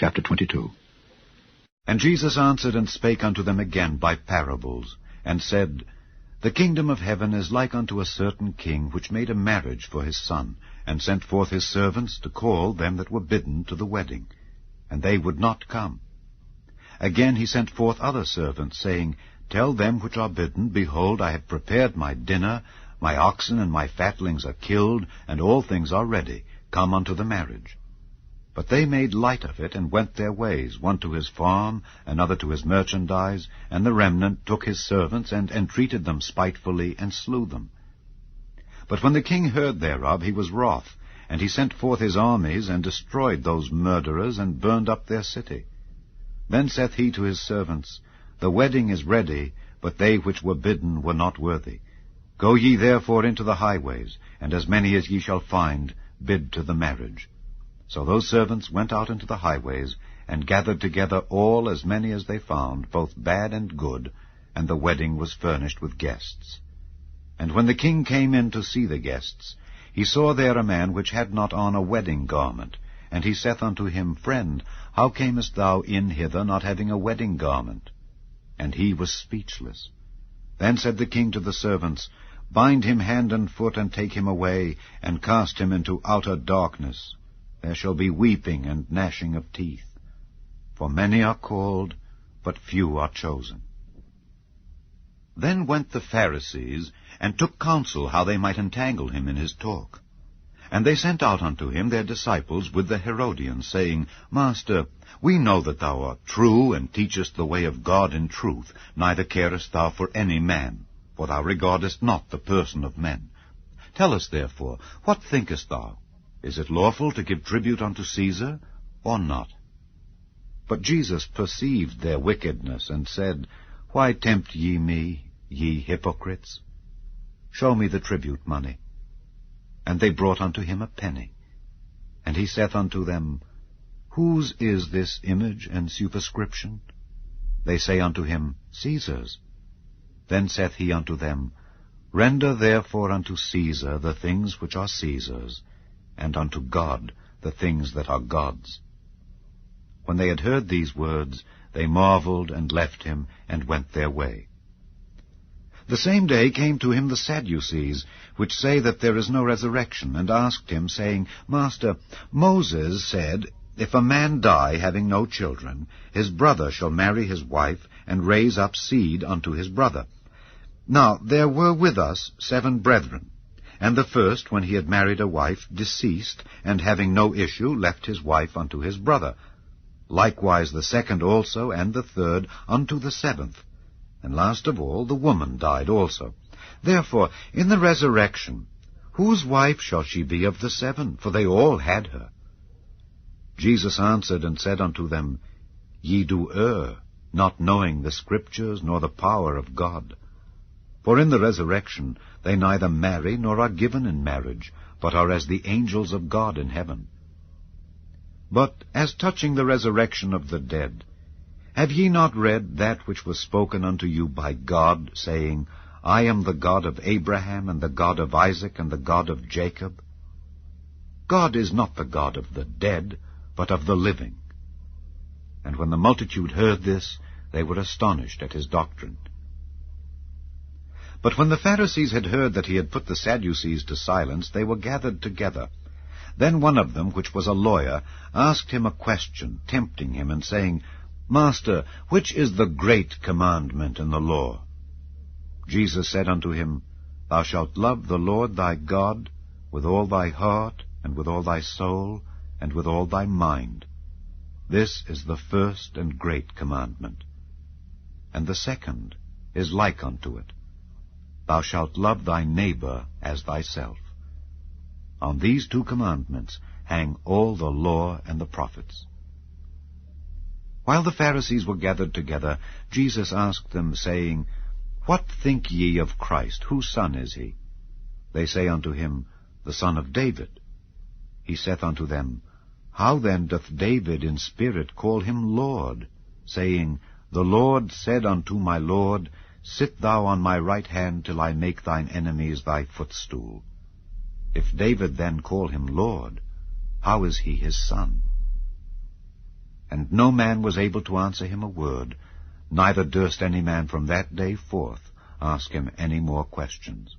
Chapter 22. And Jesus answered and spake unto them again by parables, and said, The kingdom of heaven is like unto a certain king, which made a marriage for his son, and sent forth his servants to call them that were bidden to the wedding. And they would not come. Again he sent forth other servants, saying, Tell them which are bidden, Behold, I have prepared my dinner, my oxen and my fatlings are killed, and all things are ready. Come unto the marriage. But they made light of it, and went their ways, one to his farm, another to his merchandise, and the remnant took his servants, and entreated them spitefully, and slew them. But when the king heard thereof, he was wroth, and he sent forth his armies, and destroyed those murderers, and burned up their city. Then saith he to his servants, The wedding is ready, but they which were bidden were not worthy. Go ye therefore into the highways, and as many as ye shall find, bid to the marriage. So those servants went out into the highways, and gathered together all as many as they found, both bad and good, and the wedding was furnished with guests. And when the king came in to see the guests, he saw there a man which had not on a wedding garment. And he saith unto him, Friend, how camest thou in hither, not having a wedding garment? And he was speechless. Then said the king to the servants, Bind him hand and foot, and take him away, and cast him into outer darkness. There shall be weeping and gnashing of teeth. For many are called, but few are chosen. Then went the Pharisees, and took counsel how they might entangle him in his talk. And they sent out unto him their disciples with the Herodians, saying, Master, we know that thou art true, and teachest the way of God in truth, neither carest thou for any man, for thou regardest not the person of men. Tell us therefore, what thinkest thou? Is it lawful to give tribute unto Caesar, or not? But Jesus perceived their wickedness, and said, Why tempt ye me, ye hypocrites? Show me the tribute money. And they brought unto him a penny. And he saith unto them, Whose is this image and superscription? They say unto him, Caesar's. Then saith he unto them, Render therefore unto Caesar the things which are Caesar's, and unto God the things that are God's. When they had heard these words, they marveled, and left him, and went their way. The same day came to him the Sadducees, which say that there is no resurrection, and asked him, saying, Master, Moses said, If a man die having no children, his brother shall marry his wife, and raise up seed unto his brother. Now there were with us 7 brethren. And the first, when he had married a wife, deceased, and having no issue, left his wife unto his brother. Likewise the second also, and the third, unto the 7th. And last of all, the woman died also. Therefore, in the resurrection, whose wife shall she be of the 7? For they all had her. Jesus answered and said unto them, Ye do err, not knowing the Scriptures, nor the power of God. For in the resurrection they neither marry, nor are given in marriage, but are as the angels of God in heaven. But as touching the resurrection of the dead, have ye not read that which was spoken unto you by God, saying, I am the God of Abraham, and the God of Isaac, and the God of Jacob? God is not the God of the dead, but of the living. And when the multitude heard this, they were astonished at his doctrine. But when the Pharisees had heard that he had put the Sadducees to silence, they were gathered together. Then one of them, which was a lawyer, asked him a question, tempting him, and saying, Master, which is the great commandment in the law? Jesus said unto him, Thou shalt love the Lord thy God with all thy heart, and with all thy soul, and with all thy mind. This is the first and great commandment. And the second is like unto it. Thou shalt love thy neighbor as thyself. On these 2 commandments hang all the law and the prophets. While the Pharisees were gathered together, Jesus asked them, saying, What think ye of Christ? Whose son is he? They say unto him, The son of David. He saith unto them, How then doth David in spirit call him Lord, saying, The Lord said unto my Lord, Sit thou on my right hand till I make thine enemies thy footstool. If David then call him Lord, how is he his son? and no man was able to answer him a word, neither durst any man from that day forth ask him any more questions.